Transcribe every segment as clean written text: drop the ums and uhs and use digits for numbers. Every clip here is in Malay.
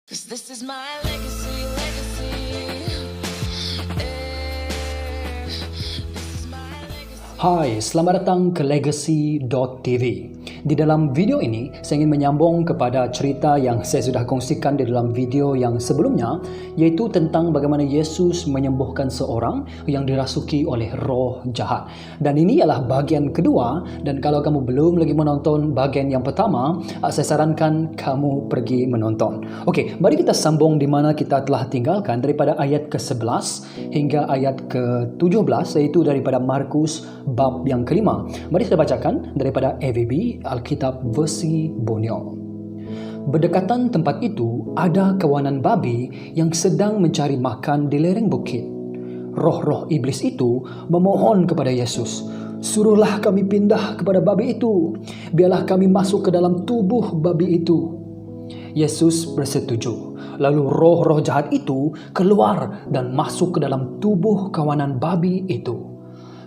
'Cause this is my legacy. This is my legacy. Hai, selamat datang ke Legacy.tv. Di dalam video ini, saya ingin menyambung kepada cerita yang saya sudah kongsikan di dalam video yang sebelumnya, yaitu tentang bagaimana Yesus menyembuhkan seorang yang dirasuki oleh roh jahat. Dan ini ialah bahagian kedua, dan kalau kamu belum lagi menonton bahagian yang pertama, saya sarankan kamu pergi menonton. Okey, mari kita sambung di mana kita telah tinggalkan daripada ayat ke-11 hingga ayat ke-17, iaitu daripada Markus bab yang kelima. Mari kita bacakan daripada AVB Alkitab versi Borneo. Berdekatan tempat itu ada kawanan babi yang sedang mencari makan di lereng bukit. Roh-roh iblis itu memohon kepada Yesus, "Suruhlah kami pindah kepada babi itu. Biarlah kami masuk ke dalam tubuh babi itu." Yesus bersetuju. Lalu roh-roh jahat itu keluar dan masuk ke dalam tubuh kawanan babi itu.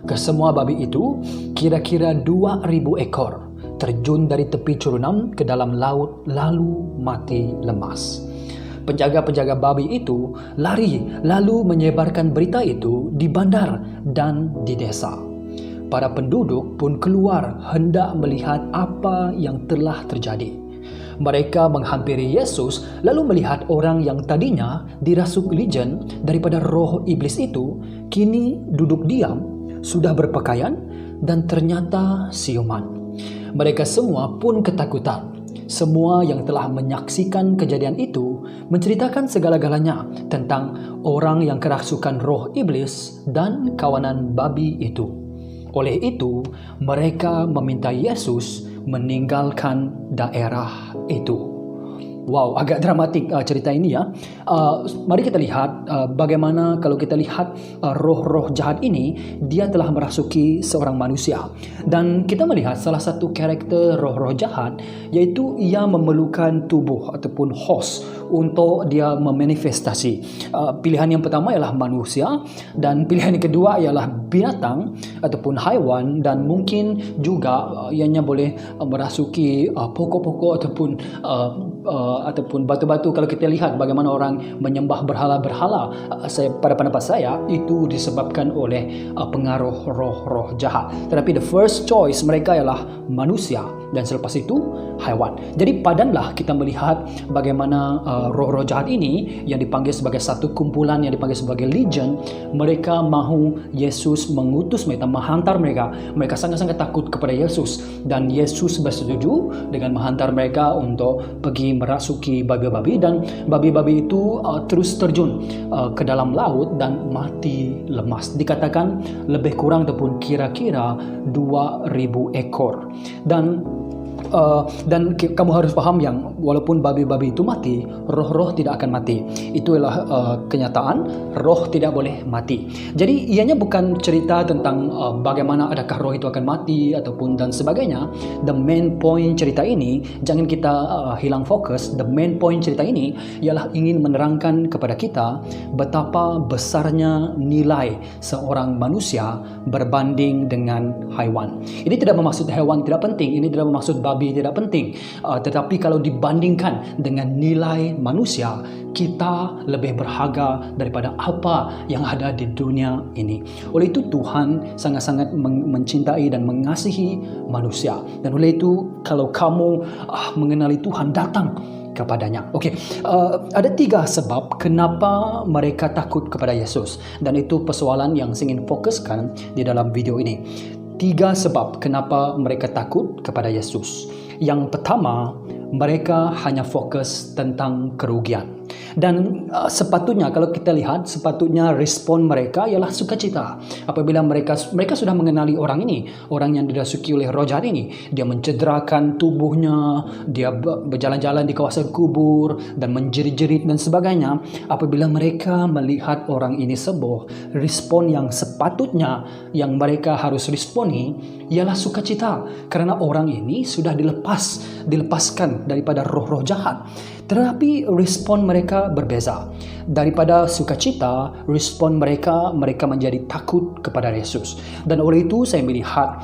Kesemua babi itu, kira-kira 2,000 ekor, terjun dari tepi curunan ke dalam laut lalu mati lemas. Penjaga-penjaga babi itu lari lalu menyebarkan berita itu di bandar dan di desa. Para penduduk pun keluar hendak melihat apa yang telah terjadi. Mereka menghampiri Yesus lalu melihat orang yang tadinya dirasuk legion daripada roh iblis itu kini duduk diam, sudah berpakaian dan ternyata siuman. Mereka semua pun ketakutan. Semua yang telah menyaksikan kejadian itu menceritakan segala-galanya tentang orang yang kerasukan roh iblis dan kawanan babi itu. Oleh itu, mereka meminta Yesus meninggalkan daerah itu. Wow, agak dramatik cerita ini ya. Mari kita lihat bagaimana kalau kita lihat roh-roh jahat ini, dia telah merasuki seorang manusia. Dan kita melihat salah satu karakter roh-roh jahat, yaitu ia memerlukan tubuh ataupun host untuk dia memanifestasi. Pilihan yang pertama ialah manusia, dan pilihan yang kedua ialah binatang ataupun haiwan, dan mungkin juga ianya boleh merasuki pokok-pokok ataupun batu-batu. Kalau kita lihat bagaimana orang menyembah berhala-berhala, pada pendapat saya itu disebabkan oleh pengaruh roh-roh jahat. Tetapi the first choice mereka ialah manusia, dan selepas itu haiwan. Jadi padanlah kita melihat bagaimana roh-roh jahat ini yang dipanggil sebagai satu kumpulan, yang dipanggil sebagai legion, mereka mahu Yesus mengutus mereka, menghantar mereka. Mereka sangat-sangat takut kepada Yesus, dan Yesus bersetuju dengan menghantar mereka untuk pergi merasuki babi-babi, dan babi-babi itu terus terjun ke dalam laut dan mati lemas. Dikatakan lebih kurang ataupun kira-kira 2,000 ekor. Dan kamu harus paham yang walaupun babi-babi itu mati, roh-roh tidak akan mati. Itu adalah kenyataan, roh tidak boleh mati. Jadi ianya bukan cerita tentang bagaimana adakah roh itu akan mati ataupun dan sebagainya. The main point cerita ini, jangan kita hilang fokus. The main point cerita ini ialah ingin menerangkan kepada kita betapa besarnya nilai seorang manusia berbanding dengan haiwan. Ini tidak bermaksud haiwan tidak penting, ini tidak bermaksud babi tidak penting, tetapi kalau dibandingkan dengan nilai manusia, kita lebih berharga daripada apa yang ada di dunia ini. Oleh itu Tuhan sangat-sangat mencintai dan mengasihi manusia, dan oleh itu kalau kamu mengenali Tuhan, datang kepadanya. Okey, ada 3 sebab kenapa mereka takut kepada Yesus, dan itu persoalan yang saya ingin fokuskan di dalam video ini. 3 sebab kenapa mereka takut kepada Yesus. Yang pertama, mereka hanya fokus tentang kerugian. Dan sepatutnya kalau kita lihat, sepatutnya respon mereka ialah sukacita. Apabila mereka sudah mengenali orang ini, orang yang dirasuki oleh roh jahat ini, dia mencederakan tubuhnya, dia berjalan-jalan di kawasan kubur dan menjerit-jerit dan sebagainya. Apabila mereka melihat orang ini sembuh, respon yang sepatutnya yang mereka harus responi ialah sukacita, karena orang ini sudah dilepaskan daripada roh-roh jahat. Tetapi respon mereka berbeza. Daripada sukacita, respon mereka menjadi takut kepada Yesus. Dan oleh itu saya melihat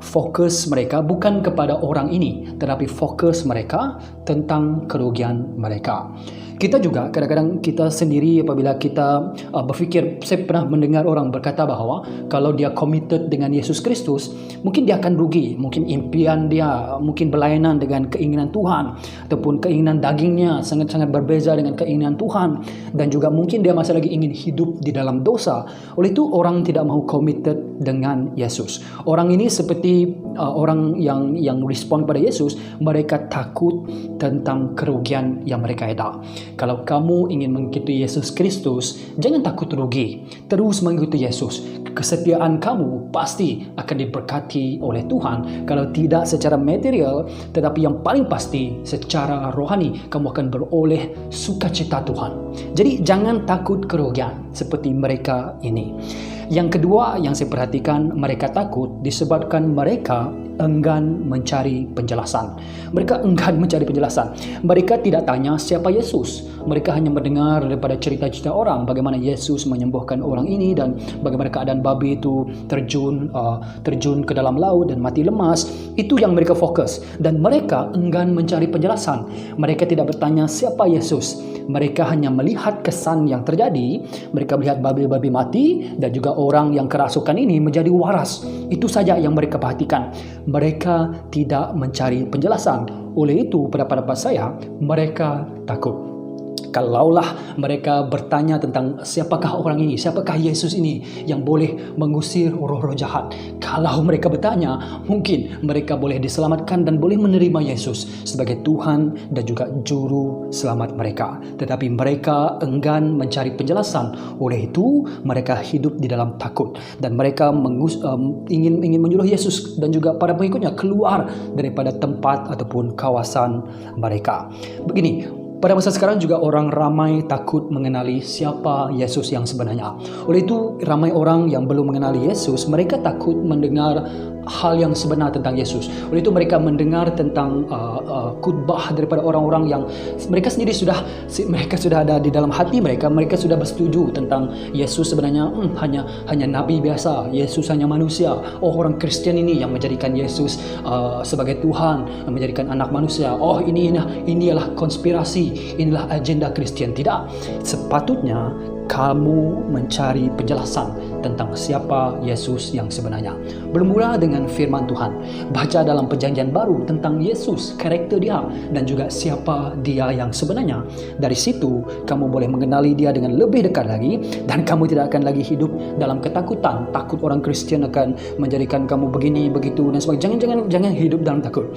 fokus mereka bukan kepada orang ini, tetapi fokus mereka tentang kerugian mereka. Kita juga kadang-kadang kita sendiri apabila kita berfikir, saya pernah mendengar orang berkata bahwa kalau dia committed dengan Yesus Kristus, mungkin dia akan rugi, mungkin impian dia, mungkin berlainan dengan keinginan Tuhan, ataupun keinginan dagingnya sangat-sangat berbeza dengan keinginan Tuhan, dan juga mungkin dia masih lagi ingin hidup di dalam dosa. Oleh itu orang tidak mau committed dengan Yesus. Orang ini seperti orang yang respon pada Yesus, mereka takut tentang kerugian yang mereka ada. Kalau kamu ingin mengikuti Yesus Kristus, jangan takut rugi. Terus mengikuti Yesus. Kesetiaan kamu pasti akan diberkati oleh Tuhan. Kalau tidak secara material, tetapi yang paling pasti secara rohani, kamu akan beroleh sukacita Tuhan. Jadi jangan takut kerugian seperti mereka ini. Yang kedua yang saya perhatikan, mereka takut disebabkan mereka enggan mencari penjelasan. Mereka enggan mencari penjelasan. Mereka tidak tanya siapa Yesus. Mereka hanya mendengar daripada cerita-cerita orang bagaimana Yesus menyembuhkan orang ini dan bagaimana keadaan babi itu terjun ke dalam laut dan mati lemas. Itu yang mereka fokus, dan mereka enggan mencari penjelasan. Mereka tidak bertanya siapa Yesus. Mereka hanya melihat kesan yang terjadi. Mereka melihat babi-babi mati dan juga orang yang kerasukan ini menjadi waras. Itu saja yang mereka perhatikan. Mereka tidak mencari penjelasan. Oleh itu, pada pendapat saya, mereka takut. Kalaulah mereka bertanya tentang siapakah orang ini, siapakah Yesus ini yang boleh mengusir roh-roh jahat. Kalau mereka bertanya, mungkin mereka boleh diselamatkan dan boleh menerima Yesus sebagai Tuhan dan juga Juru Selamat mereka. Tetapi mereka enggan mencari penjelasan. Oleh itu, mereka hidup di dalam takut. Dan mereka ingin menyuruh Yesus dan juga para pengikutnya keluar daripada tempat ataupun kawasan mereka. Begini, pada masa sekarang juga orang ramai takut mengenali siapa Yesus yang sebenarnya. Oleh itu, ramai orang yang belum mengenali Yesus, mereka takut mendengar hal yang sebenar tentang Yesus. Oleh itu mereka mendengar tentang khotbah daripada orang-orang yang mereka sendiri sudah ada di dalam hati mereka. Mereka sudah bersetuju tentang Yesus sebenarnya hanya nabi biasa. Yesus hanya manusia. Oh, orang Kristen ini yang menjadikan Yesus sebagai Tuhan, yang menjadikan anak manusia. Oh, ini adalah konspirasi, inilah agenda Kristen. Tidak. Sepatutnya kamu mencari penjelasan tentang siapa Yesus yang sebenarnya. Bermula dengan firman Tuhan. Baca dalam Perjanjian Baru tentang Yesus, karakter dia, dan juga siapa dia yang sebenarnya. Dari situ, kamu boleh mengenali dia dengan lebih dekat lagi, dan kamu tidak akan lagi hidup dalam ketakutan. Takut orang Kristen akan menjadikan kamu begini, begitu, dan sebagainya. Jangan hidup dalam takut.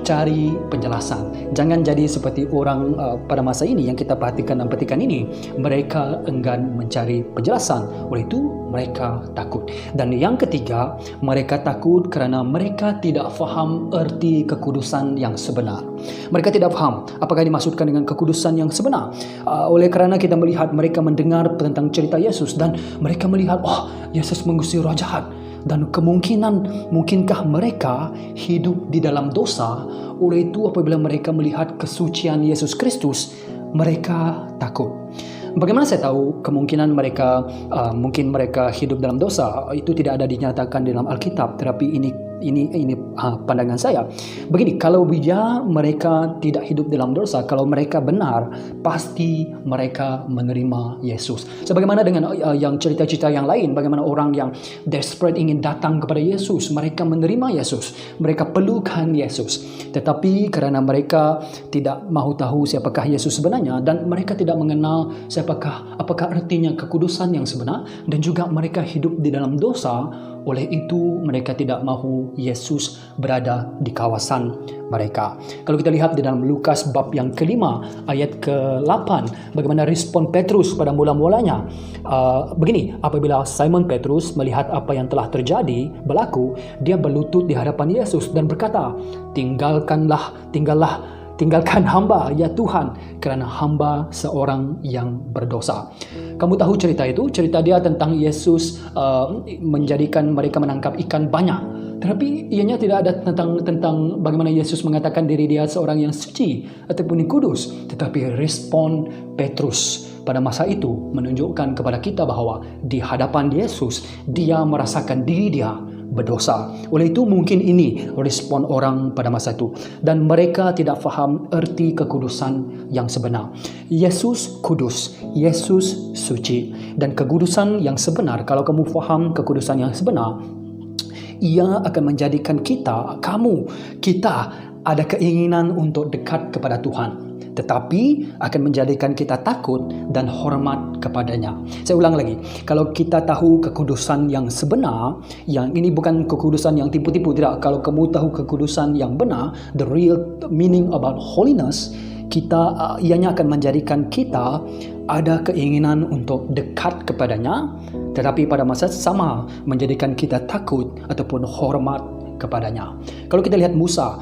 Cari penjelasan. Jangan jadi seperti orang pada masa ini yang kita perhatikan dan petikan ini. Mereka enggan mencari penjelasan. Oleh itu, mereka takut. Dan yang ketiga, mereka takut kerana mereka tidak faham erti kekudusan yang sebenar. Mereka tidak faham apakah dimaksudkan dengan kekudusan yang sebenar. Oleh kerana kita melihat mereka mendengar tentang cerita Yesus dan mereka melihat, oh, Yesus mengusir roh jahat. Dan mungkinkah mereka hidup di dalam dosa. Oleh itu apabila mereka melihat kesucian Yesus Kristus, mereka takut. Bagaimana saya tahu kemungkinan mungkin mereka hidup dalam dosa? Itu tidak ada dinyatakan di dalam Alkitab, tetapi ini pandangan saya. Begini, kalau mereka tidak hidup dalam dosa, kalau mereka benar, pasti mereka menerima Yesus. Sebagaimana dengan yang cerita-cerita yang lain, bagaimana orang yang desperate ingin datang kepada Yesus, mereka menerima Yesus, mereka perlukan Yesus. Tetapi kerana mereka tidak mahu tahu siapakah Yesus sebenarnya, dan mereka tidak mengenal apakah artinya kekudusan yang sebenar, dan juga mereka hidup di dalam dosa. Oleh itu mereka tidak mahu Yesus berada di kawasan mereka. Kalau kita lihat di dalam Lukas bab yang kelima ayat ke-8, bagaimana respon Petrus pada mula-mulanya. Begini, apabila Simon Petrus melihat apa yang telah berlaku, dia berlutut di hadapan Yesus dan berkata, Tinggalkan hamba, ya Tuhan, kerana hamba seorang yang berdosa. Kamu tahu cerita itu? Cerita dia tentang Yesus menjadikan mereka menangkap ikan banyak. Tetapi ianya tidak ada tentang bagaimana Yesus mengatakan diri dia seorang yang suci ataupun kudus. Tetapi respon Petrus pada masa itu menunjukkan kepada kita bahawa di hadapan Yesus, dia merasakan diri dia berdosa. Oleh itu mungkin ini respon orang pada masa itu. Dan mereka tidak faham erti kekudusan yang sebenar. Yesus kudus, Yesus suci. Dan kekudusan yang sebenar, kalau kamu faham kekudusan yang sebenar, ia akan menjadikan kita ada keinginan untuk dekat kepada Tuhan. Tetapi akan menjadikan kita takut dan hormat kepadanya. Saya ulang lagi, kalau kita tahu kekudusan yang sebenar, yang ini bukan kekudusan yang tipu-tipu, tidak. Kalau kamu tahu kekudusan yang benar, the real meaning about holiness, ianya akan menjadikan kita ada keinginan untuk dekat kepadanya, tetapi pada masa sama menjadikan kita takut ataupun hormat kepadanya. Kalau kita lihat Musa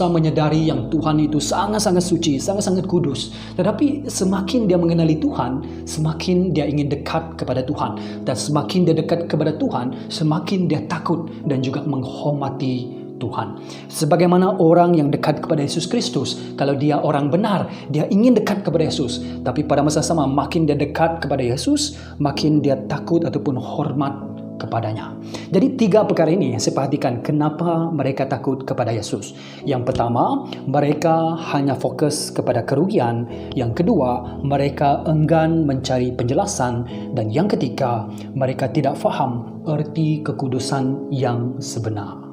menyadari yang Tuhan itu sangat-sangat suci, sangat-sangat kudus. Tetapi semakin dia mengenali Tuhan, semakin dia ingin dekat kepada Tuhan. Dan semakin dia dekat kepada Tuhan, semakin dia takut dan juga menghormati Tuhan. Sebagaimana orang yang dekat kepada Yesus Kristus, kalau dia orang benar, dia ingin dekat kepada Yesus. Tapi pada masa sama, makin dia dekat kepada Yesus, makin dia takut ataupun hormat kepadanya. Jadi 3 perkara ini saya perhatikan kenapa mereka takut kepada Yesus. Yang pertama, mereka hanya fokus kepada kerugian. Yang kedua, mereka enggan mencari penjelasan. Dan yang ketiga, mereka tidak faham erti kekudusan yang sebenar.